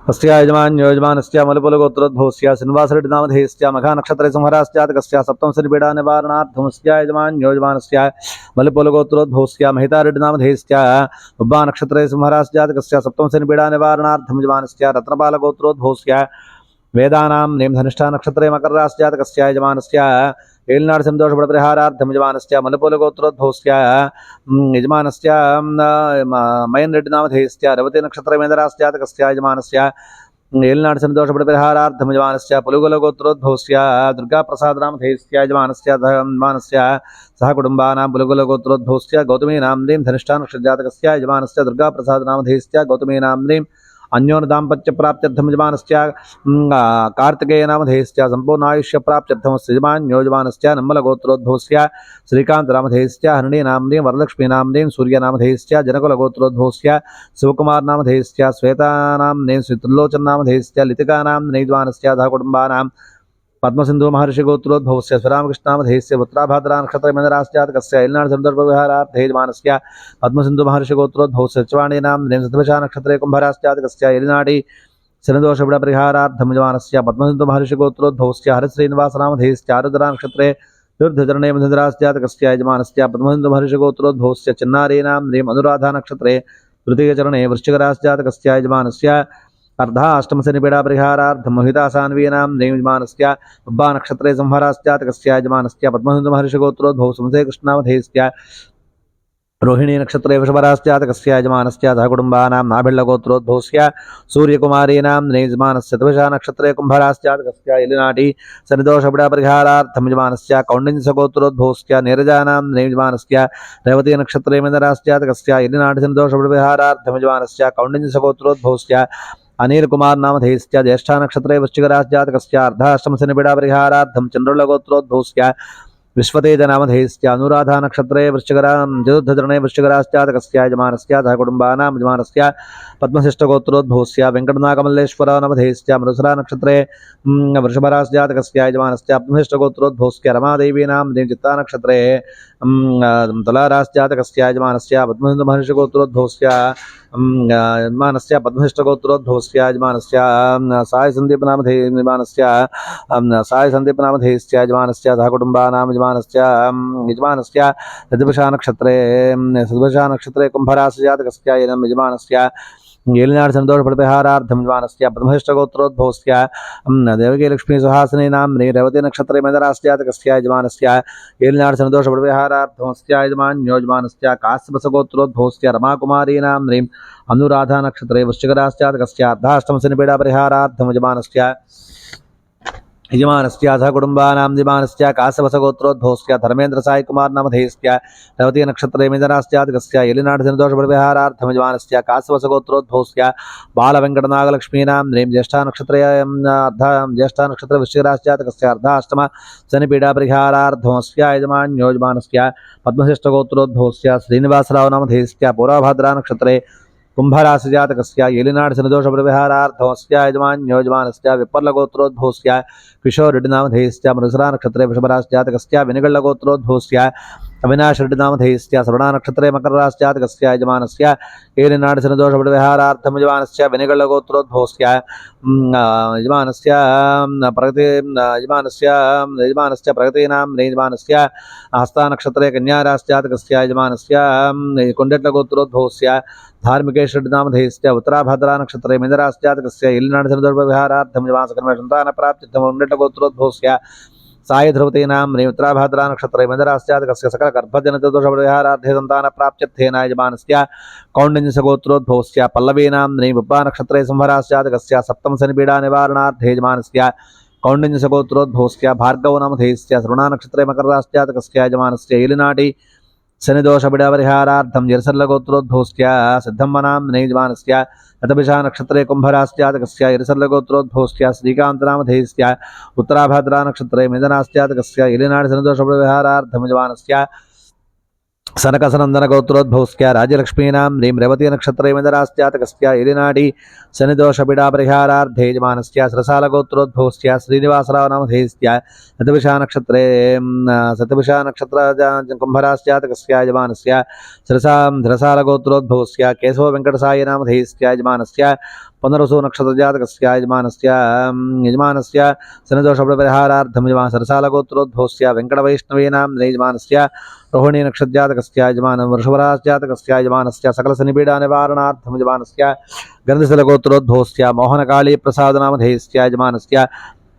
तस्य यजमान्योजमानस्य मलपुलगोत्रोद्भवस्य श्रीनिवासरेड्डिनामधेयस्य मघानक्षत्रे संहरास्यातकस्य सप्तमशनिपीडा निवारणार्थमस्य यजमान्योजमानस्य मलपुलगोत्रोद्भवस्य महितारेड्डिनामधेयस्य उब्बानक्षत्रे संहरास्यातकस्य सप्तमशनिपीडा निवारणार्थं यजमानस्य रत्नपालगोत्रोद्भवस्य वेदानां नेमधनिष्ठानक्षत्रे मकररास्यातकस्य यजमानस्य ఏలినాడు యజమానస్య మల్లపూలగోత్రోద్భవస్య యజమానస్య మయన్ రెడ్డి నామధేయస్య రవతి నక్షత్రమేంద్రాస్యాతకస్య యజమానస్య ఏలినాడు సందోషపరిహారార్థం యజమానస్య పులుగులగోత్రోద్భవస్య దుర్గాప్రసాద నామధేయస్య యజమానస్య సహ కుటుంబానాం పులుగులగోత్రోద్భవస్య గౌతమీ నామ్నీం ధనిష్ఠా నక్షత్రజాతకస్య యజమానస్య దుర్గాప్రసాద నామధేయస్య గౌతమీ నామ్నీం अन्योन्यदाम्पत्य प्राप्त्यर्थम यजमानस्य कार्तिकेय नामधेयस्य संपूर्णायुष्य प्राप्त्यर्थमस्य यजमान्योजमानस्य नम्मलगोत्रोद्भवस्य श्रीकांत नामधेयस्य हरिणी नाम्नीं वरलक्ष्मी नाम्नीं सूर्य नामधेयस्य जनकुलगोत्रोद्भवस्य शिवकुमार नामधेयस्य श्वेता नाम्नीं त्रिलोचन नामधेयस्य लितिका नाम्नीं यजमानस्य सहकुटुम्बानां पद्मसिंधु महर्षि गोत्रोद्भवस्य श्रीरामकृष्णामधेयस्य उत्तराभाद्रा नक्षत्रमेन्द्रास्यातकस्य एलिनाडु संदर्भविहारार्थे यजमानस्य पद्मसिंधु महर्षि गोत्रोद्भवस्य चवाणी नाम्नीं सतभिषा नक्षत्रे कुम्भरास्यातकस्य एलिनाडि शनिदोषपीडपरिहारार्थं यजमानस्य पद्मसिंधु महर्षि गोत्रोद्भवस्य हरिश्रीनिवासनामधेयस्य आरुद्रा नक्षत्रे तीर्थचरणे मधुरास्यातकस्य यजमानस्य पद्मसिंधु महर्षि गोत्रोद्भवस्य चिन्नारी नाम्नीं अनुराधा नक्षत्रे तृतीयचरणे वृश्चिकरास्यातकस्य यजमानस्य अर्धाष्टमशनिपीडापरिहारार्थं मोहितासान्वीनां यजमानस्य उब्बा नक्षत्रे संहरास्यातकस्य यजमानस्य पद्मसिंधु महर्षि गोत्रोद्भवस्य कृष्णामधेयस्य रोहिणी नक्षत्रे वृषभरास्यातकस्य यजमानस्य सहकुटुम्बानां नाभिल्लगोत्रोद्भवस्य सूर्यकुमारीनां यजमानस्य तविषा नक्षत्रे कुम्भरास्यातकस्य एलिनाडि शनिदोषपीडापरिहारार्थं यजमानस्य कौण्डिन्यगोत्रोद्भवस्य नीरजानां यजमानस्य रेवती नक्षत्रे मेन्दरास्यातकस्य एलिनाडि शनिदोषपीडापरिहारार्थं यजमानस्य कौण्डिन्यगोत्रोद्भवस्य अनिल कुमार नामधेयस्य ज्येष्ठा नक्षत्रे वृश्चिकरास्यातकस्य अर्धाष्टमशनिपीडापरिहारार्थं चन्द्रलगोत्रोद्भवस्य विश्वतेज नामधेयस्य अनुराधा नक्षत्रे चतुर्थचरणे वृश्चिकरास्यातकस्य यजमानस्य सहकुटुम्बानां यजमानस्य पद्मशिष्टगोत्रोद्भवस्य वेङ्कटनागमल्लेश्वर नामधेयस्य मृगशिरा नक्षत्रे वृषभरास्यातकस्य यजमानस्य पद्मशिष्टगोत्रोद्भवस्य रमादेवीनां चित्ता नक्षत्रे तुलारास्यातकस्य यजमानस्य पद्मसिंधु महर्षि गोत्रोद्भवस्य यजमानस्य पद्मशिष्टगोत्रोद्भवस्य यजमानस्य साय संदीप नामधेयस्य यजमानस्य सहकुटुम्बानां यजमानस्य सतभिषा नक्षत्रे कुम्भरास्यातकस्य यजमानस्य ఏలినాడు సందోషపరిహారార్థం యజమానस्य పద్మశిష్టగోత్రోద్భవस्य దేవకీలక్ష్మీ సుహాసినీ నామ్ని రేవతి నక్షత్రే మేధరాస్యాతకस्य యజమానस्य ఏలినాడు సందోషపరిహారార్థమస్య యజమాన్యోజమానस्य కాశ్యపసగోత్రోద్భవस्य రమాకుమారీ నామ్ని అనురాధా నక్షత్రే వృశ్చికరాస్యాతకस्य అర్ధాష్టమశనిపీడాపరిహారార్థం यजमानस्य सहकुटुम्बानां यजमानस्य काश्यपसगोत्रोद्भवस्य धर्मेन्द्र साई कुमार नामधेयस्य रेवती नक्षत्रे मेधरास्यातकस्य एलिनाडु शनिदोषपरिहारार्थं यजमानस्य काश्यपसगोत्रोद्भवस्य बालवेङ्कटनागलक्ष्मीनां ज्येष्ठा नक्षत्रे वृश्चिकरास्यातकस्य अर्धाष्टम शनिपीडापरिहारार्थमस्य यजमान्योजमानस्य पद्मशिष्टगोत्रोद्भवस्य श्रीनिवासराव नामधेयस्य पूर्वभाद्रा नक्षत्रे कुम्भराशिजातकस्य एलिनाडु शनिदोषपरिहारार्थमस्य यजमान्योजमानस्य विपर्लगोत्रोद्भवस्य किशोरेड्डी नामधेयस्य मृगशिरा नक्षत्रे वृषभराशिजातकस्य विनिगळ्ळगोत्रोद्भवस्य अविनाश रेड्डी नामधेयस्य श्रवणा नक्षत्रे मकरराशिजातकस्य यजमानस्य एलिनाडु शनिदोषपरिहारार्थं यजमानस्य विनिगळ्ळगोत्रोद्भवस्य यजमानस्य प्रगतीनां यजमानस्य हस्ता नक्षत्रे कन्याराशिजातकस्य यजमानस्य कोण्डेट्लगोत्रोद्भवस्य धार्मिकेश्वरेड्डी नामधेयस्य उत्तराभाद्रा नक्षत्रे मेधरास्यातकस्य एलिनाडु शनिदोषपरिहारार्थं यजमानस्य कोण्डेट्लगोत्रोद्भवस्य साई ध्रुवतीनां उत्तराभाद्रा नक्षत्रे मेधरास्यातकस्य सकल गर्भजनितदोषपरिहारार्थे सन्तानप्राप्त्यर्थेन यजमानस्य कौण्डिन्यगोत्रोद्भवस्य पल्लवीनां उब्बा नक्षत्रे संहरास्यातकस्य सप्तमशनिपीडा निवारणार्थे यजमानस्य कौण्डिन्यगोत्रोद्भवस्य भार्गव नामधेयस्य श्रवणा नक्षत्रे मकररास्यातकस्य यजमानस्य एलिनाडि शनिदोषपीडापरिहारार्थं यरसल्लगोत्रोद्भवस्य सिद्धम्मनां यजमानस्य रतभिषा नक्षत्रे कुम्भरास्यातकस्य यरसल्लगोत्रोद्भवस्य श्रीकान्तनामधेयस्य उत्तराभाद्रा नक्षत्रे मेधनास्यातकस्य एलिनाडु शनिदोषपरिहारार्थं यजमानस्य सनकसनन्दनगोत्रोद्भवस्य राज्यलक्ष्मीनां रेवती नक्षत्रे मेधरास्यातकस्य एलिनाडि शनिदोषपीडापरिहारार्थे यजमानस्य श्रसालगोत्रोद्भवस्य श्रीनिवासराव नामधेयस्य शतभिषा नक्षत्रे कुम्भरास्यातकस्य यजमानस्य श्रसालगोत्रोद्भवस्य केशव वेङ्कटसाई नामधेयस्य यजमानस्य पुनरसो नक्षत्रजातकस्य यजमानस्य शनिदोषपरिहारार्थं यजमान सरसालगोत्रोद्भवस्य वेङ्कटवैष्णवीनां यजमानस्य रोहिणी नक्षत्रजातकस्य यजमानं वृषभराजजातकस्य यजमानस्य सकलशनिपीडानिवारणार्थं यजमानस्य गन्धशलगोत्रोद्भवस्य मोहनकालीप्रसादनामधेयस्य यजमानस्य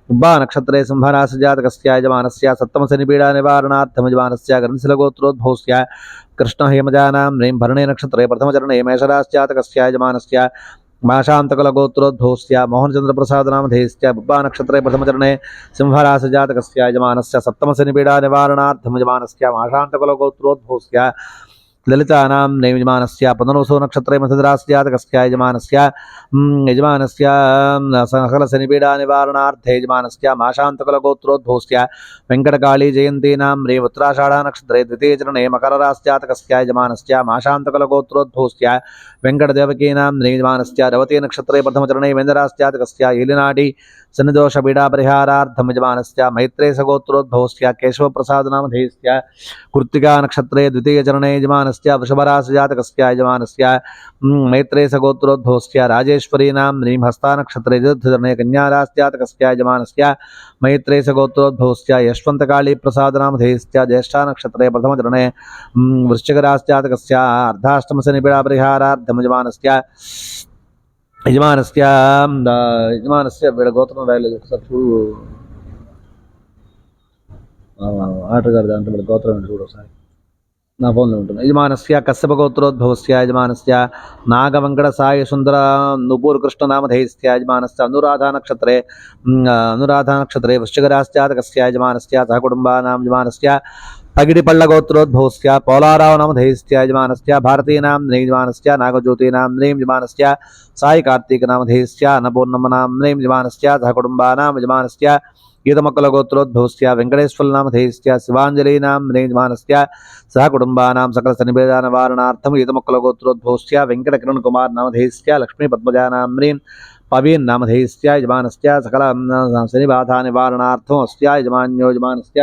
उब्बा नक्षत्रे सिंहराशिजातकस्य यजमानस्य सप्तमशनिपीडानिवारणार्थं यजमानस्य गन्धशलगोत्रोद्भवस्य कृष्णहेमजानां नीं भरणे नक्षत्रे प्रथमचरणे मेषराशिजातकस्य यजमानस्य माशान्तकलगोत्रोद्भवस्य मोहनचन्द्रप्रसादनामधेयस्य बुब्बा नक्षत्रे प्रथमचरणे सिंहराशिजातकस्य यजमानस्य सप्तमशनिपीडानिवारणार्थं यजमानस्य माशान्तकलगोत्रोद्भवस्य ललितानां यजमानस्य पुनर्वसो नक्षत्रे मृगराशिजातकस्य यजमानस्य सकलशनिपीडानिवारणार्थे यजमानस्य माशान्तकलगोत्रोद्भवस्य वेङ्कटकाली जयन्तीनां उत्तराषाढनक्षत्रे द्वितीयचरणे मकरराशिजातकस्य यजमानस्य माशान्तकलगोत्रोद्भवस्य वेङ्कटदेवकीनां यजमानस्य रवती नक्षत्रे प्रथमचरणे वेन्दराशिजातकस्य एलिनाडि शनिदोषपीडापरिहारार्थं यजमानस्य मैत्रेयसगोत्रोद्भवस्य केशवप्रसादनामधेयस्य कृत्तिका नक्षत्रे द्वितीयचरणे यजमानस्य वृषभराशिजातकस्य यजमानस्य मैत्रेयसगोत्रोद्भवस्य राजेश्वरीनां हस्तानक्षत्रे चतुर्थचरणे कन्याराशिजातकस्य यजमानस्य मैत्रेयसगोत्रोद्भवस्य यशवन्तकालीप्रसादनामधेयस्य ज्येष्ठानक्षत्रे प्रथमचरणे वृश्चिकराशिजातकस्य अर्धाष्टमशनिपीडापरिहारार्थं యజమానస్య వీళ్ళ గోత్రం రాయలేదు ఒకసారి చూడు ఆటగారు దాంట్లో వీళ్ళ గోత్రం ఏంటి చూడు ఒకసారి నా ఫోన్లో ఉంటుంది యజమానస్య కశ్యప గోత్రోద్భవస్య యజమానస్య నాగవంకట సాయి సుందర నుపూర్ కృష్ణనామధేయస్య యజమానస్య అనురాధానక్షత్రే వృశ్చికరాశిజాతకస్య యజమానస్య సహకుటుంబానాం యజమానస్య పగిడిపళ్ళ గోత్రోద్భవస్య పోలారావు నామధేయస్య యజమానస్య భారతీనాం యజమానస్య నాగజ్యోతీనాం యజమానస్య సాయి కార్తీక నామధేయస్య అన్నపూర్ణమ్మనాం యజమానస్య సహకుటుంబానాం యజమానస్య గీతమక్కల గోత్రోద్భవస్య వెంకటేశ్వర నామధేయస్య శివాంజలీనాం యజమానస్య సహకుటుంబానాం సకల శనిపీడానివారణార్థం గీతమక్కల గోత్రోద్భవస్య వెంకట కిరణ్ కుమార్ నామధేయస్య లక్ష్మీ పద్మజానాం పవీన్ నామధేయస్య యజమానస్య సకల శనిబాధా నివారణార్థం అస్య యజమాన్యో యజమానస్య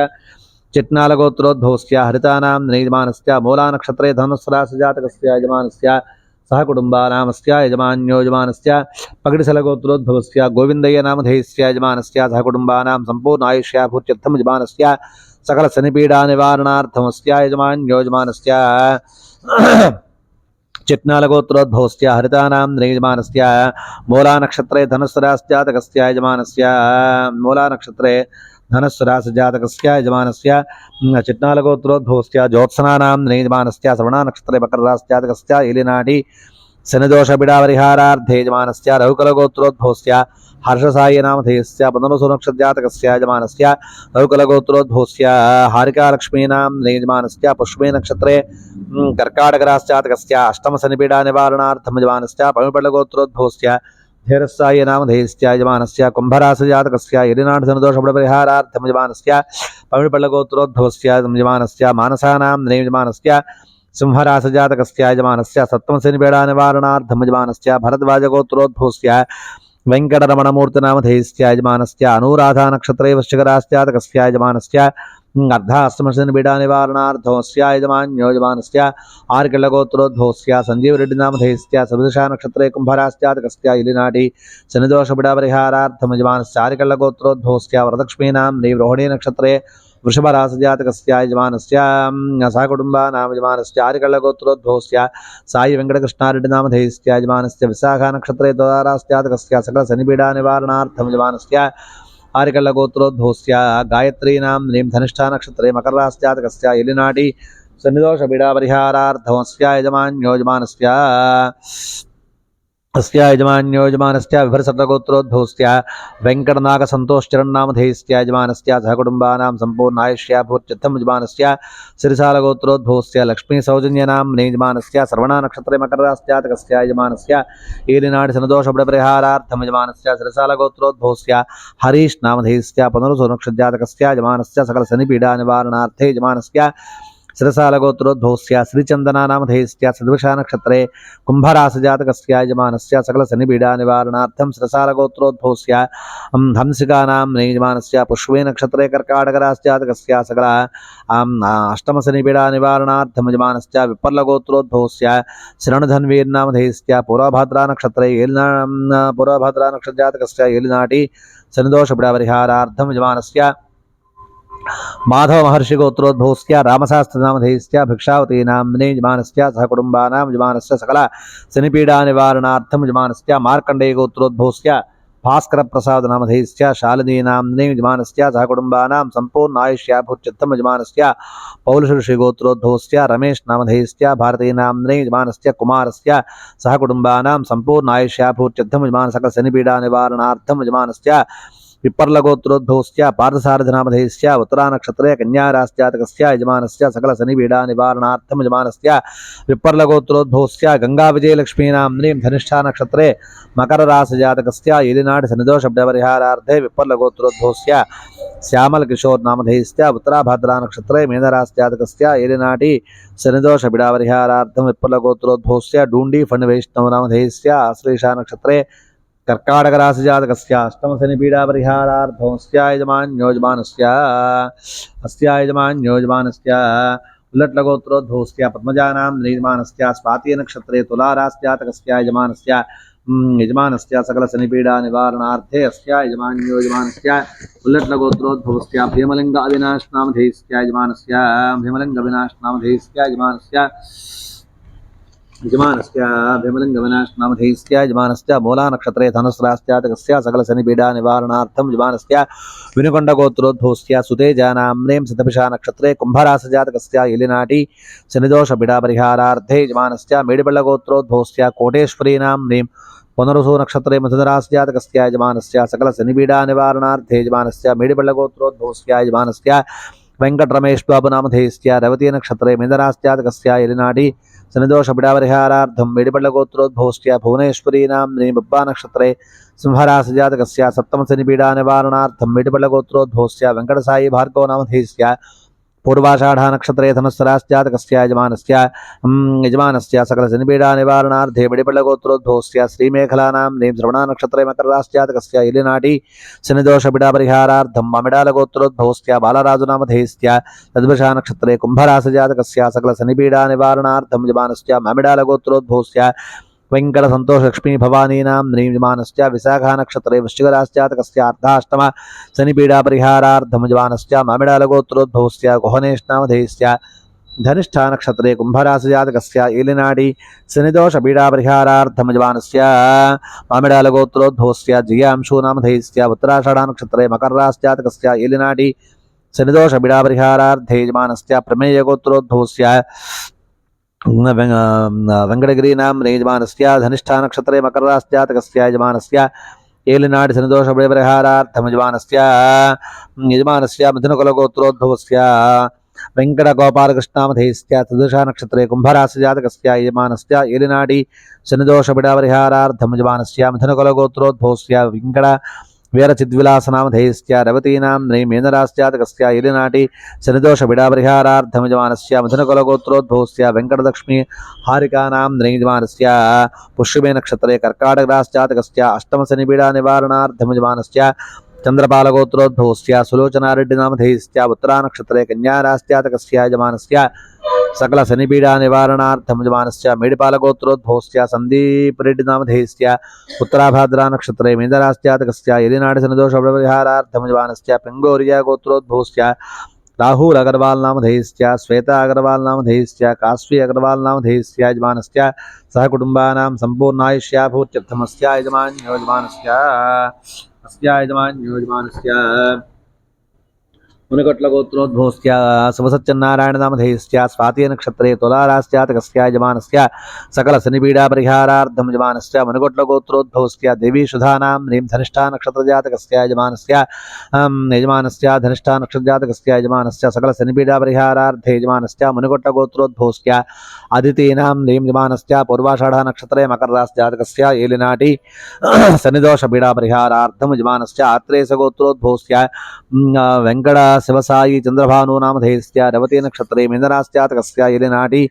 చిట్నాలగోత్రోద్భవస్య హరితానాం యజమానస్య మూలానక్షత్రే ధనుస్రాశిజాతకస్య యజమానస్య సహకుటుంబానామస్య యజమాన్యో యజమానస్య పగడిశలగోత్రోద్భవస్య గోవిందయ్య నామధేయస్య యజమానస్య సహకుటుంబానాం సంపూర్ణాయుష్యాభూత్యర్థం యజమానస్య సకల శనిపీడానివారణార్థమస్య యజమాన్యో యజమానస్య చిట్నాలగోత్రోద్భవస్య హరితానాం యజమానస్య మూలానక్షత్రే ధనుస్రాశిజాతకస్య యజమానస్య మూలానక్షత్రే ధనస్సురాశిజాతకస్య యజమానస్య చిట్నాలగోత్రోద్భవస్య జ్యోత్సనానాం యజమానస్య శ్రవణానక్షత్రే మకరరాశిజాతకస్య ఏలినాటి శనిదోషపీడాపరిహారార్థే యజమానస్య రఘుకులగోత్రోద్భవస్య హర్షసాయి నామధేయస్య పునర్వసు నక్షత్రజాతకస్య యజమానస్య రఘుకులగోత్రోద్భవస్య హారికాలక్ష్మీనాం యజమానస్య పుష్పే నక్షత్రే కర్కాటకరాశిజాతకస్య అష్టమశనిపీడానివారణార్థం యజమానస్య పమిపళ్ళగోత్రోద్భవస్య ధీరస్సాయి నామధేయస్య యజమానస్య కుంభరాశిజాతకస్య ఎలినాటి శనిదోషపరిహారార్థం యజమానస్య పమిపళ్ళగోత్రోద్భవస్య యజమానస్య మానసానాం యజమానస్య సింహరాశిజాతకస్య యజమానస్య సప్తమశనిపీడానివారణార్థం యజమానస్య భరద్వాజగోత్రోద్భవస్య వెంకటరమణమూర్తినామధేయస్య యజమానస్య అనురాధానక్షత్రే వృశ్చికరాశిజాతకస్య యజమానస్య అర్ధాష్టమశనిపీడానివారణార్థమస్య యజమాన్యో యజమానస్య ఆర్కిళ్ళగోత్రోద్భవస్య సంజీవరెడ్డి నామధేయస్య సబదిశా నక్షత్రే కుంభరాశిజాతకస్య ఇలినాటి శనిదోషపీడాపరిహారార్థం యజమానస్య ఆర్కిళ్ళగోత్రోద్భవస్య వరదక్ష్మీనాం రోహిణీ నక్షత్రే వృషభరాశిజాతకస్య యజమానస్య సహకుటుంబానాం యజమానస్య ఆర్కిళ్ళగోత్రోద్భవస్య సాయి వెంకటకృష్ణారెడ్డి నామధేయస్య యజమానస్య విశాఖా నక్షత్రే ద్వారాశిజాతకస్య సకల శనిపీడానివారణార్థం యజమానస్య ఆరికళ్ళగోత్రోద్భవస్య గాయత్రీనాం ధనిష్ఠా నక్షత్రే మకరరాశిజాతకస్య ఎలినాటి శనిదోషపీడాపరిహారార్థమస్య యజమాన్యో యజమానస్య అస్య యజమాన్యో యజమానస్య విభరసర్గోత్రోద్భవస్య వెంకటనాగసంతోష్చరణ్నామధేయస్య యజమానస్య సహకుటుంబానాం సంపూర్ణాయుష్యాభూత్యర్థం యజమానస్య సిరిసాలగోత్రోద్భవస్య లక్ష్మీ సౌజన్యనాం యజమానస్య శ్రవణానక్షత్రే మకరరాశిజాతకస్య యజమానస్య ఏలినాటి శనిదోషపరిహారార్థం యజమానస్య సిరిసాలగోత్రోద్భవస్య హరీష్ నామధేయస్య పునరుసు నక్షత్రజాతకస్య యజమానస్య సకల శనిపీడానివారణార్థే యజమానస్య शिरसालगोत्रोद्भवस्य श्रीचन्दनानामधेयस्य सद्वृषा नक्षत्रे कुम्भराशिजातकस्य यजमानस्य सकलशनिपीडानिवारणार्थं शिरसालगोत्रोद्भवस्य हंसिकानां यजमानस्य पुष्पे नक्षत्रे कर्काटकराशिजातकस्य सकल अष्टमशनिपीडानिवारणार्थं यजमानस्य विपर्लगोत्रोद्भवस्य शरणधन्वीर्नामधेयस्य पूर्वभाद्रा नक्षत्रे पूर्वभाद्रा नक्षत्रजातकस्य एलिनाटी शनिदोषपीडापरिहारार्थं यजमानस्य माधव महर्षि गोत्रोद्भवस्य रामशास्त्रनामधेयस्य भिक्षावती नाम्ने यजमानस्य सह कुटुम्बानां यजमानस्य सकल शनिपीडानिवारणार्थं यजमानस्य मार्कण्डेय गोत्रोद्भवस्य भास्कर प्रसाद नामधेयस्य शालिनी नाम्ने यजमानस्य सह कुटुम्बानां सम्पूर्ण आयुष्याभुच्चित्तं यजमानस्य पौलुषऋषि गोत्रोद्भवस्य रमेश नामधेयस्य भारती नाम्ने यजमानस्य कुमारस्य सह कुटुम्बानां सम्पूर्ण आयुष्याभुच्चित्तं यजमान सकल शनिपीडानिवारणार्थं यजमानस्य विपर्लगोत्रोद्भवस्य पार्थसारथिनामधेयस्य उत्तरानक्षत्रे कन्याराशिजातकस्य यजमानस्य सकल शनिपीडानिवारणार्थं यजमानस्य विपर्लगोत्रोद्भवस्य गंगाविजयलक्ष्मीनाम्नीं धनिष्ठानक्षत्रे मकरराशिजातकस्य एलिनाटि शनिदोषपरिहारार्थे विपर्लगोत्रोद्भवस्य श्यामलकिशोरनामधेयस्य उत्तराभाद्रानक्षत्रे मीनराशिजातकस्य एलिनाटि शनिदोषपरिहारार्थं विपर्लगोत्रोद्भवस्य डूण्डी फण्वैष्णवनामधेयस्य आश्लेषानक्षत्रे कर्काटकराशिजातकस्य अष्टमशनिपीडापरिहारार्थमस्य यजमान्योजमानस्य उल्लट्लगोत्रोद्भवस्य पद्मजानां यजमानस्य स्वाति नक्षत्रे तुलाराशिजातकस्य यजमानस्य सकल शनिपीडानिवारणार्थे अस्य यजमान्योजमानस्य उल्लट्लगोत्रोद्भवस्य भीमलिंग अविनाशनामधेयस्य यजमानस्य मूलानक्षत्रे धनुस्राशिजातकस्य सकल शनिपीडानिवारणार्थं यजमानस्य विनुकोण्डगोत्रोद्भवस्य सुतेजानाम्नीं शतभिषा नक्षत्रे कुम्भराशिजातकस्य एलिनाटि शनिदोषपीडापरिहारार्थे यजमानस्य मेडिपल्लगोत्रोद्भवस्य कोटेश्वरीनाम्नीं पुनरुसु नक्षत्रे मिथुनराशिजातकस्य यजमानस्य सकल शनिपीडानिवारणार्थे यजमानस्य मेडिपल्लगोत्रोद्भवस्य यजमानस्य वेंकटरमेश बाबू नामधेयस्य रवती नक्षत्रे मीनराशिजातकस्य एलिनाटि शनिदोषपीडापरिहारार्थं मेडिपल्लगोत्रोद्भवस्य भुवनेश्वरीनाम्नी बब्बा नक्षत्रे सिंहराशिजातकस्य सप्तमशनिपीडानिवारणार्थं मेडिपल्लगोत्रोद्भवस्य वेंकटसाई भार्गव नामधेयस्य पूर्वाषाढ़ा नक्षत्रे धनुस्सराशिजातकस्य यजमानस्य सकल शनिपीडानिवारणार्थे मेडिपल्लगोत्रोद्भवस्य श्रीमेखलानाम्नीं श्रवणा नक्षत्रे मकरराशिजातकस्य एलिनाटि शनिदोषपीडापरिहारार्थं मामिडालगोत्रोद्भवस्य बालराजुनामधेयस्य तद्वृषा नक्षत्रे कुम्भराशिजातकस्य सकल शनिपीडानिवारणार्थं यजमानस्य मामिडालगोत्रोद्भवस्य वेंकट संतोष लक्ष्मी भवानीनाम्नीं यजमानस्य विशाखा नक्षत्रे वृश्चिकराशिजातकस्य अर्धाष्टम शनिपीडापरिहारार्थं यजमानस्य मामिडालगोत्रोद्भवस्य गुहनेशनामधेयस्य धनिष्ठा नक्षत्रे कुम्भराशिजातकस्य एलिनाटि शनिदोषपीडापरिहारार्थं यजमानस्य मामिडालगोत्रोद्भवस्य जियांशूनामधेयस्य उत्तराषाढ़ा नक्षत्रे मकरराशिजातकस्य एलिनाटि शनिदोषपीडापरिहारार्थे यजमानस्य प्रमेयगोत्रोद्भवस्य वेंकटगिरीनाम्नी यजमानस्य धनिष्ठा नक्षत्रे मकरराशिजातकस्य यजमानस्य एलिनाटि शनिदोषपरिहारार्थं यजमानस्य मिथुनकुलगोत्रोद्भवस्य वेंकटगोपालकृष्णामधेयस्य तद्वृषा नक्षत्रे कुम्भराशिजातकस्य यजमानस्य एलिनाटि शनिदोषपीडापरिहारार्थं यजमानस्य मिथुनकुलगोत्रोद्भवस्य वेंकट वीरचिद्विलासनामधेयस्य रवतीनाम्नी मीनराशिजातकस्य एलिनाटि शनिदोषपीडापरिहारार्थं यजमानस्य मिथुनकुलगोत्रोद्भवस्य वेंकटलक्ष्मी हारिकानाम्नी यजमानस्य पुष्यमे नक्षत्रे कर्काटकराशिजातकस्य अष्टमशनिपीडानिवारणार्थं यजमानस्य चंद्रपालगोत्रोद्भवस्य सुलोचनारेड्डिनामधेयस्य उत्तरानक्षत्रे कन्याराशिजातकस्य यजमानस्य सकल शनिपीडानिवारणार्थं यजमानस्य मेडिपालगोत्रोद्भवस्य संदीपरेड्डिनामधेयस्य उत्तराभाद्रा नक्षत्रे मीनराशिजातकस्य एलिनाटि शनिदोषपरिहारार्थं यजमानस्य पिंगोरिया गोत्रोद्भवस्य राहुल अग्रवाल नामधेयस्य श्वेता अग्रवाल नामधेयस्य काश्वी अग्रवाल नामधेयस्य यजमानस्य सह कुटुम्बानां सम्पूर्णायुष्याभूत्यर्थमस्य यजमान्योजमानस्य मुनिकोट्लगोत्रोद्भवस्य शिवसत्यनारायणनामधेयस्य स्वाति नक्षत्रे तुलाराशिजातकस्य यजमानस्य सकल शनिपीडापरिहारार्थं यजमानस्य मुनिकोट्लगोत्रोद्भवस्य देवी सुधानाम्नीं धनिष्ठा नक्षत्रजातकस्य यजमानस्य धनिष्ठा नक्षत्रजातकस्य यजमानस्य सकल शनिपीडापरिहारार्थे यजमानस्य मुनिकोट्लगोत्रोद्भवस्य अदितीनाम्नीं यजमानस्य पूर्वाषाढ़ा नक्षत्रे मकरराशिजातकस्य एलिनाटि शनिदोषपीडापरिहारार्थं यजमानस्य आत्रेयसगोत्रोद्भवस्य वेंकट शिवसाई चंद्रभानु नामधेयस्य रवती नक्षत्रे मीनरास्यातकस्य यलिनाटी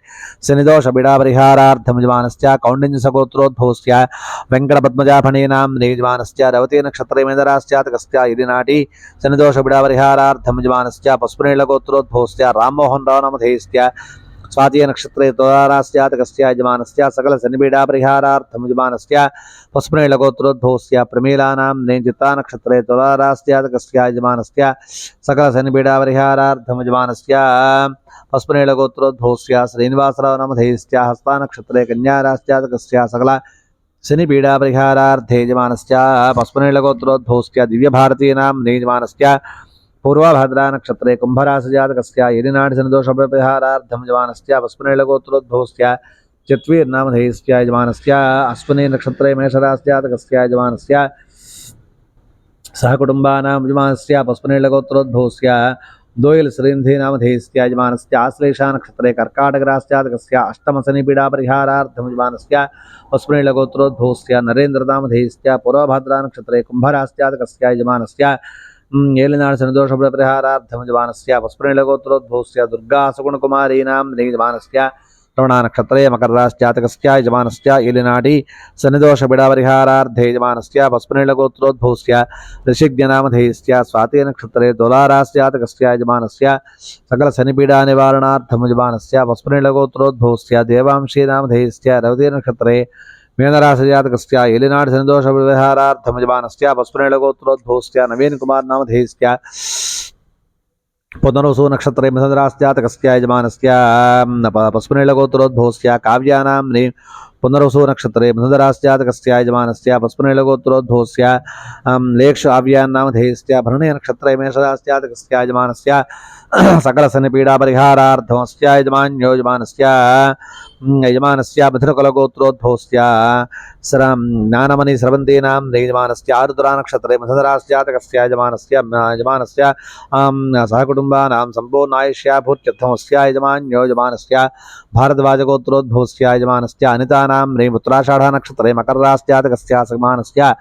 शनिदोषपीडापरिहारार्थं यजमानस्य कौण्डिन्यसगोत्रोद्भवस्य वेङ्कटपद्मजाफणे नाम्ने यजमानस्य रवती नक्षत्रे मीनरास्यातकस्य यलिनाटी शनिदोषपीडापरिहारार्थं यजमानस्य पस्पुनीलगोत्रोद्भवस्य राममोहन राव नामधेयस्य स्वाति नक्षत्रे तुलारास्यातकस्य यजमानस्य सकल शनिपीडापरिहारार्थं यजमानस्य पस्पुनीलगोत्रोद्भवस्य प्रमीलानां नेजिता नक्षत्रे तुलारास्यातकस्य यजमानस्य सकल शनिपीडापरिहारार्थं यजमानस्य पस्पुनीलगोत्रोद्भवस्य श्रीनिवासराव नामधेयस्य हस्ता नक्षत्रे कन्यारास्यातकस्य सकल शनिपीडापरिहारार्थे यजमानस्य पस्पुनीलगोत्रोद्भवस्य दिव्यभारती नाम्ने यजमानस्य पूर्वभद्रा नक्षत्रे कुंभराशिजातकस्य यलिनाटी शनिदोषपरिहारार्थं यजमानस्य पस्पुनीलगोत्रोद्भवस्य चित्वीर्नामधेयस्य यजमानस्य अश्विनी नक्षत्रे मेषराशिजातकस्य यजमानस्य सहकुटुम्बानां यजमानस्य पस्पुनीलगोत्रोद्भवस्य दोयल श्रीनिधि नामधेयस्य यजमानस्य आश्लेषा नक्षत्रे कर्काटकराशिजातकस्य अष्टमशनिपीडापरिहारार्थं यजमानस्य पस्पुनीलगोत्रोद्भवस्य नरेन्द्र नामधेयस्य पूर्वभद्रा नक्षत्रे कुंभराशिजातकस्य यजमानस्य ఏలినాడు శనిదోషపరిహారార్థం యజమానస్య పస్పునీలగోత్రోద్భవస్య దుర్గా సుగుణకుమారీనాం యజమానస్య రమణ నక్షత్రే మకరరాశ్చాతకస్య యజమానస్య ఏలినాటి శనిదోషపరిహారార్థే యజమానస్య పస్పునీలగోత్రోద్భవస్య ఋషిజ్ఞనామధేయస్య స్వాతి నక్షత్రే తులారాశ్చాతకస్య యజమానస్య సకల శనిపీడా నివారణార్థం యజమానస్య పస్పునీలగోత్రోద్భవస్య దేవాంశీ నామధేయస్య రవతి నక్షత్రే मीनराशिजातकस्य यलिनाटी शनिदोषपरिहारार्थं यजमानस्य पस्पुनीलगोत्रोद्भवस्य नवीन कुमार नामधेयस्य पुनर्वसु नक्षत्रे मिथुनराशिजातकस्य यजमानस्य पस्पुनीलगोत्रोद्भवस्य काव्यानाम्नि पुनर्वसु नक्षत्रे मिथुनराशिजातकस्य यजमानस्य पस्पुनीलगोत्रोद्भवस्य लेक्षाव्यान्नामधेयस्य भरणी नक्षत्रे मेषराशिजातकस्य यजमानस्य सकल शनिपीडापरिहारार्थमस्य यजमान्यो यजमानस्य मधुरकुलगोत्रोद्भवस्य ज्ञानमणि स्रवन्तीनां यजमानस्य आरुद्रा नक्षत्रे मिथुनराशिजातकस्य यजमानस्य सहकुटुम्बानां सम्पूर्णायुष्याभूत्यर्थमस्य यजमान्यो यजमानस्य भारद्वाजगोत्रोद्भवस्य यजमानस्य अनितानां उत्तराषाढा नक्षत्रे मकरराशिजातकस्य यजमानस्य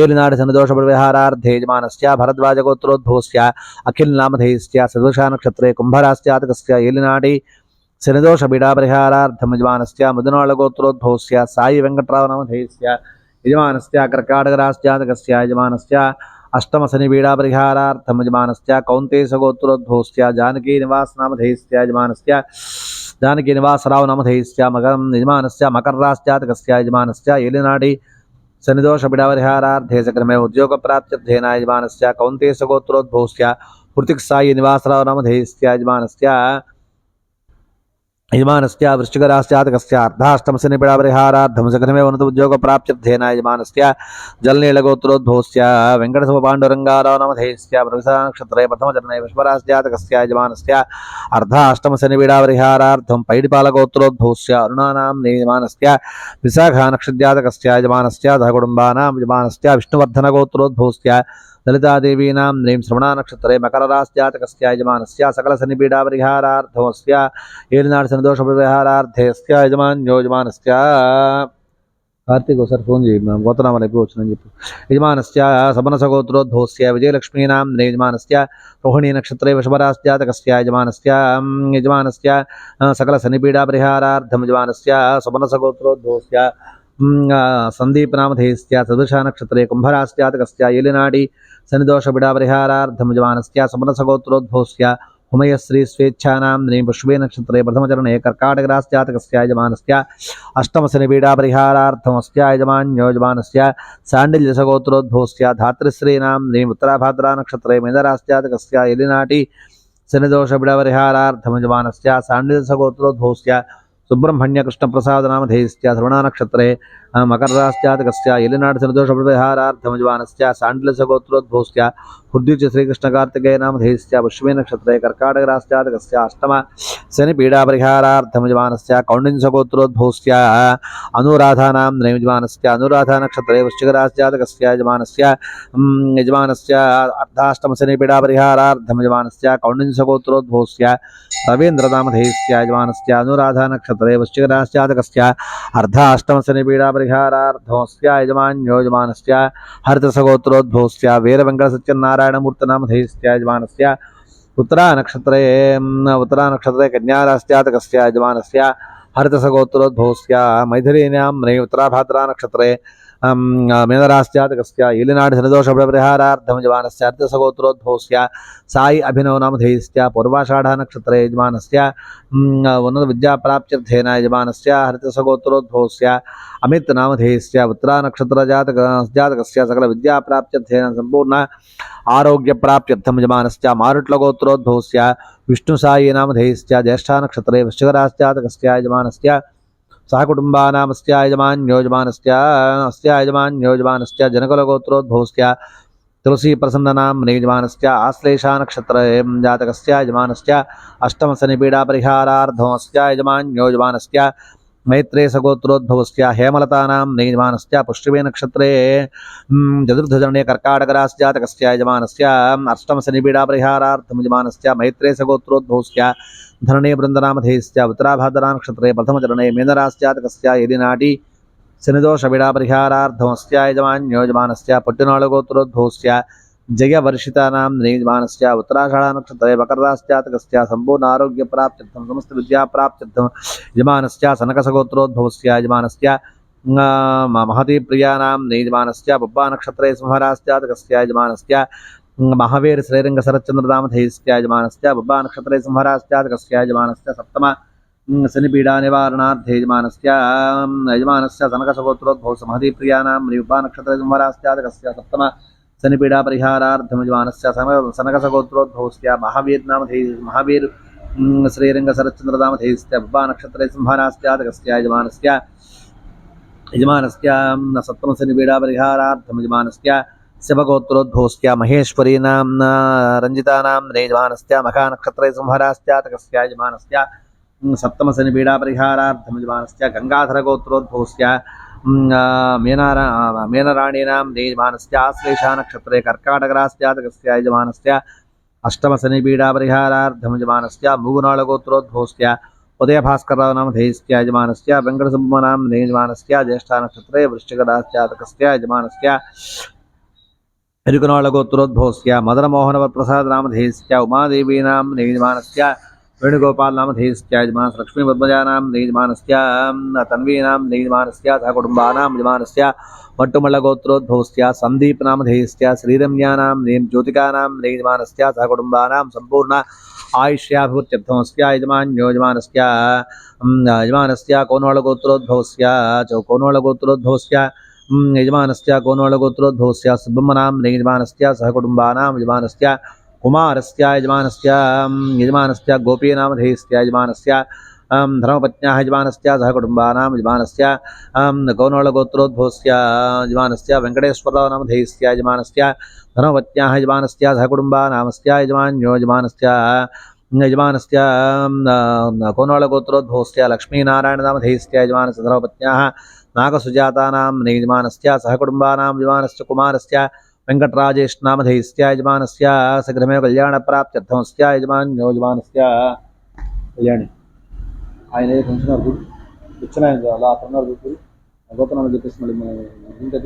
ఏలినాటి శనిదోషపరిహారార్థే యజమానస్య భరద్వాజగోత్రోద్భవస్య అఖిల్ నామధేయస్య సదృశా నక్షత్రే కుంభరాశ్చాతకస్య ఏలినాటి శనిదోషపీడాపరిహారార్థం యజమానస్య ముదనాళగోత్రోద్భవస్య సాయి వెంకట్రావు నామధేయస్య యజమానస్య కర్కాటకరాశ్చాతకస్య యజమానస్య అష్టమ శనిపీడాపరిహారార్థం యజమానస్య కౌంతేశగోత్రోద్భవస్య జానకీ నివాస్ నామధేయస్య యజమానస్య జానకీ నివాసరావు నామధేయస్య యజమానస్య మకరరాశ్చాతకస్య యజమానస్య ఏలినాటి शनिदोषपीडापरिहारार्थे सकलमेव उद्योगप्राप्त्यर्थेन यजमानस्य कौन्तेशगोत्रोद्भवस्य पृथिक्सायि निवासराव नामधेयस्य यजमानस्य वृश्चिकराशिजातकस्य अर्धाष्टमशनिपीडापरिहारार्थं सकलमेव उन्नत उद्योगप्राप्त्यर्थेन यजमानस्य जलनीलगोत्रोद्भवस्य वेङ्कटसुपाण्डुरङ्गाराव नामधेयस्य प्रविशा नक्षत्रे प्रथमचरणे विश्वराशिजातकस्य यजमानस्य अर्धाष्टमशनिपीडापरिहारार्थं पैडिपालगोत्रोद्भवस्य अरुणानां यजमानस्य विशाखा नक्षत्रजातकस्य यजमानस्य सहकुटुम्बानां यजमानस्य विष्णुवर्धनगोत्रोद्भवस्य ललितादेवीनां नीं श्रवणा नक्षत्रे मकरराशिजातकस्य यजमानस्य सकलशनिपीडापरिहारार्थमस्य ఏలినాటి శనిదోషపరిహారార్థేస్య యజమాన్యో యజమానస్య కార్తీక్ ఒకసారి ఫోన్ చేయి గోతనామాలు ఎప్పుడు వచ్చిందని చెప్పి యజమానస్య సపనసగోత్రోద్భవస్య విజయలక్ష్మీనాం యజమానస్య రోహిణీ నక్షత్రే వృషభరాశ్చాతకస్య యజమానస్య సకల శనిపీడాపరిహారార్థం యజమానస్య సపనసగోత్రోద్భవస్య సందీప్ నామధేయస్య సదృశా నక్షత్రే కుంభరాశ్చాతకస్య ఏలినాటి శనిదోషపీడాపరిహారార్థం యజమానస్య సపనసగోత్రోద్భవస్య हुमयश्री स्वेच्छानां पुष्पे नक्षत्रे प्रथमचरणे कर्काटकराशिजातकस्य यजमानस्य अष्टमशनिपीडापरिहारार्थमस्य यजमान्यो यजमानस्य साण्डिल्यसगोत्रोद्भवस्य धातृश्रीनां उत्तराभाद्रा नक्षत्रे मीनराशिजातकस्य यलिनाटी शनिदोषपीडापरिहारार्थं यजमानस्य साण्डिल्यसगोत्रोद्भवस्य सुब्रह्मण्यकृष्णप्रसादनामधेयस्य श्रवणा नक्षत्रे मकरराशिजातकस्य एलिनाटी शनिदोषपरिहारार्थं यजमानस्य साण्डिल्यसगोत्रोद्भवस्य हृद्युच्य श्रीकृष्णकार्तिकेयनामधेयस्य पुष्पे नक्षत्रे कर्काटकराशिजातकस्य अष्टम शनिपीडापरिहारार्थं यजमानस्य कौण्डिन्यसगोत्रोद्भवस्य अनुराधानां यजमानस्य अनुराधा नक्षत्रे वृश्चिकराशिजातकस्य यजमानस्य अर्धाष्टमशनिपीडापरिहारार्थं यजमानस्य कौण्डिन्यसगोत्रोद्भवस्य रवीन्द्रनामधेयस्य यजमानस्य अनुराधा नक्षत्रे वृश्चिकराशिजातकस्य अर्धाष्टमशनिपीडापरिहारार्थमस्य यजमान्यो यजमानस्य हरितसगोत्रोद्भवस्य वीरवेङ्कटसत्यनारायणमूर्तिनामधेयस्य यजमानस्य उत्तरानक्षत्रे उत्तरानक्षत्रे कन्यारास्यातकस्य यजमानस्य हरितसगोत्रोद्भवस्य मैथिलीनां उत्तराभाद्रानक्षत्रे मीनरास्यातकस्य येलिनाडि शनिदोषपरिहारार्थं यजमानस्य हरितसगोत्रोद्भवस्य साई अभिनव नामधेयस्य पूर्वाषाढानक्षत्रे यजमानस्य उन्नतविद्याप्राप्त्यर्थेन यजमानस्य हरितसगोत्रोद्भवस्य अमित नामधेयस्य उत्तरानक्षत्रजातकस्य सकलविद्याप्राप्त्यर्थेन सम्पूर्ण आरोग्यप्राप्त्यर्थं यजमानस्य मारुट्लगोत्रोद्भवस्य विष्णुसायी नामधेयस्य ज्येष्ठानक्षत्रे वृश्चिकरास्यातकस्य यजमानस्य सहकुटुम्बानामस्य यजमान्यो यजमानस्य जनकलगोत्रोद्भवस्य तुलसीप्रसन्ननाम्नि यजमानस्य आश्लेषानक्षत्रे जातकस्य यजमानस्य अष्टमशनिपीडापरिहारार्थमस्य यजमान्यो यजमानस्य मैत्रेयसगोत्रोद्भवस्य हेमलतानाम्नि यजमानस्य पुष्यमे नक्षत्रे चतुर्थजनने कर्काटकरास्यातकस्य यजमानस्य अष्टमशनिपीडापरिहारार्थं यजमानस्य मैत्रेयसगोत्रोद्भवस्य धरणे बृन्दनामधेयस्य उत्तराभाद्रानक्षत्रे प्रथमचरणे मीनरास्यातकस्य यदिनाटी शनिदोषपीडापरिहारार्थमस्य यजमान्यो यजमानस्य पट्टिनाळगोत्रोद्भवस्य जयवर्षितानाम्नि यजमानस्य उत्तराषाढानक्षत्रे मकररास्यातकस्य सम्पूर्ण आरोग्यप्राप्त्यर्थं समस्तविद्याप्राप्त्यर्थं यजमानस्य सनकसगोत्रोद्भवस्य यजमानस्य महतीप्रियानाम्नि यजमानस्य पुब्बानक्षत्रे सिंहरास्यातकस्य यजमानस्य महावीर श्रीरङ्गशरच्चन्द्रनामधेयस्य यजमानस्य पुब्बानक्षत्रे सिंहरास्यातकस्य यजमानस्य सप्तम शनिपीडानिवारणार्थे यजमानस्य सनकसगोत्रोद्भवस्य महतीप्रियानां पुब्बानक्षत्रे सिंहरास्यातकस्य सप्तम शनिपीडापरिहारार्थं यजमानस्य सनकसगोत्रोद्भवस्य महावीर श्रीरङ्गशरच्चन्द्रनामधेयस्य पुब्बानक्षत्रे सिंहरास्यातकस्य यजमानस्य सप्तमशनिपीडापरिहारार्थं यजमानस्य शिवगोत्रोद्भवस्य महेश्वरीनां रञ्जितानां यजमानस्य मखानक्षत्रे सिंहरास्यातकस्य यजमानस्य सप्तमशनिपीडापरिहारार्थं यजमानस्य गङ्गाधरगोत्रोद्भवस्य मीनराणीनां यजमानस्य आश्लेषानक्षत्रे कर्काटकरास्यातकस्य यजमानस्य अष्टमशनिपीडापरिहारार्थं यजमानस्य मूगुनाळगोत्रोद्भवस्य उदयभास्करराव नामधेयस्य यजमानस्य वेङ्कटसुब्बनां यजमानस्य ज्येष्ठानक्षत्रे वृश्चिकरास्यातकस्य यजमानस्य हिरुकनाळगोत्रोद्भवस्य मदनमोहनप्रसादनामधेयस्य उमादेवीनां यजमानस्य वेणुगोपालनामधेयस्य यजमानस्य लक्ष्मीपद्मजानां यजमानस्य तन्वीनां यजमानस्य सहकुटुम्बानां यजमानस्य मट्टुमल्लगोत्रोद्भवस्य सन्दीपनामधेयस्य श्रीरम्यानां ज्योतिकानां यजमानस्य सहकुटुम्बानां सम्पूर्ण आयुष्याभिवृद्ध्यर्थमस्य यजमान्यो यजमानस्य कोनोळगोत्रोद्भवस्य यजमानस्य कोनोळगोत्रोद्भवस्य सुब्रह्मणां यजमानस्य सहकुटुम्बानां यजमानस्य कुमारस्य यजमानस्य गोपीनामधेयस्य यजमानस्य धर्मपत्न्याः यजमानस्य सहकुटुम्बानां यजमानस्य कोनोळगोत्रोद्भवस्य यजमानस्य वेङ्कटेश्वरराव नामधेयस्य यजमानस्य धर्मपत्न्याः यजमानस्य सहकुटुम्बानामस्य यजमान्यो यजमानस्य कोनोळगोत्रोद्भवस्य लक्ष्मीनारायणनामधेयस्य यजमानस्य धर्मपत्न्याः नागसुजातानां यजमानस्य सहकुटुम्बानां यजमानस्य कुमारस्य वेङ्कटराजेशनामधेयस्य यजमानस्य शीघ्रमेव कल्याणप्राप्त्यर्थमस्य यजमान्यो यजमानस्य कल्याणी ఆయన కొంచెం కూర్చుని ఆయన అలా అతను చూసి గోపనామని చెప్పేసి మళ్ళీ ఇంకా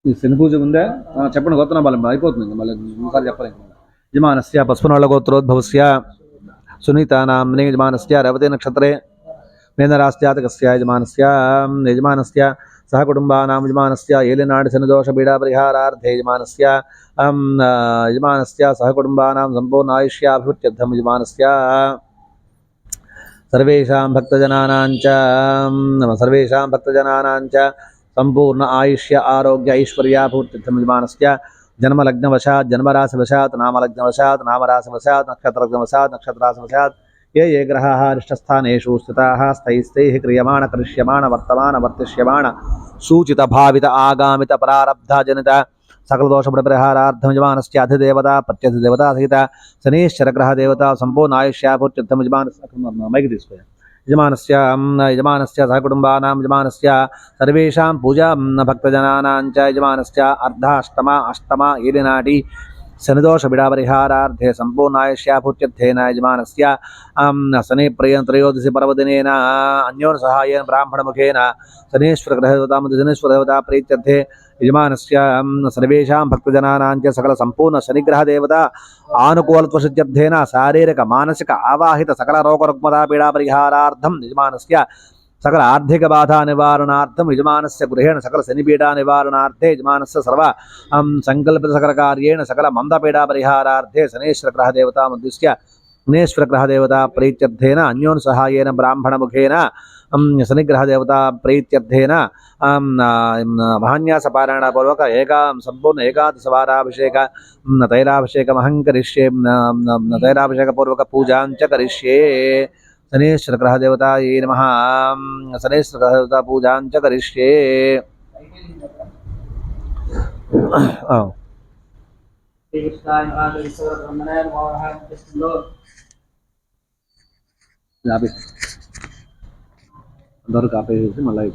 ఈ శని పూజ ఉందా చెప్పండి గోత్రనామాలు అయిపోతుంది ఇంకా మళ్ళీ ఇంకోసారి చెప్పాలి యజమానस्य పస్పునాళగోత్రోద్భవस्य सुनीतानाम्नि यजमानस्य रवते नक्षत्रे मीनरास्यातकस्य यजमानस्य सहकुटुम्बानां यजमानस्य येलिनाडि शनिदोषपीडापरिहारार्थे यजमानस्य सहकुटुम्बानां सम्पूर्ण आयुष्याभिवृद्ध्यर्थं यजमानस्य सर्वेषां भक्तजनानां च सम्पूर्ण आयुष्य आरोग्य ऐश्वर्याभिवृद्ध्यर्थं यजमानस्य जन्मलग्नवशात् जन्मराशिवशात् नामराशिवशात् नक्षत्राशिवशात् ये ग्रहाः अरिष्टस्थानेषु स्थिताः स्थैः क्रियमाण करिष्यमाण वर्तमान वर्तिष्यमाण सूचित भावित आगामित प्रारब्धजनित सकलदोषपरिहारार्थं यजमानस्य अधिदेवता प्रत्यधिदेवता सहित शनीश्चरग्रह देवता सम्पूर्ण आयुष्याभिवृद्ध्यर्थं यजमानस्य सहकुटुम्बानां यजमानस्य सर्वेषां पूजा भक्तजनानां च यजमानस्य अर्धाष्टमा अष्टमा येलिनाडि శనిదోష బిడాపరిహారార్థే సంపూర్ణాయుష్యాభూత్యర్థేన యజమానస్య శని త్రయోదశి పర్వదినేన అన్యోన సహాయేన బ్రాహ్మణముఖేన శనీశ్వరదేవతా ప్రీత్యర్థే యజమానస్య సర్వేషాం భక్తజనానాం చ సకల సంపూర్ణ శనిగ్రహదేవత ఆనుకూలత్వసిద్ధ్యర్థేన శారీరక మానసిక ఆవాహిత సకల రోగరుగ్మతా పీడాపరిహారార్థం యజమానస్య సకల ఆర్థిక బాధా నివారణార్థం యజమానస్య గృహేణ సకల శనిపీడా నివారణార్థే యజమానస్య సర్వ సంకల్పిత సకల కార్యేణ సకల మందపీడా పరిహారార్థే శనేశ్వరగ్రహదేవతాముద్దిశ్య శనేశ్వరగ్రహదేవతా ప్రీత్యర్థేన అన్యోన్ సహాయేన బ్రాహ్మణముఖేన శనిగ్రహదేవతా ప్రీత్యర్థేన మహాన్యాసపారాయణపూర్వక సంపూర్ణ ఏకాదశవారాభిషేక తైలాభిషేకమహం కరిష్యే తైలాభిషేకపూర్వక పూజాంచ కరిష్యే శనేశ్వరగ్రహదేవతాయై నమః శనేశ్వరగ్రహదేవతా పూజాంచ కరిష్యే అందరూ కాపీ చేసి మళ్ళీ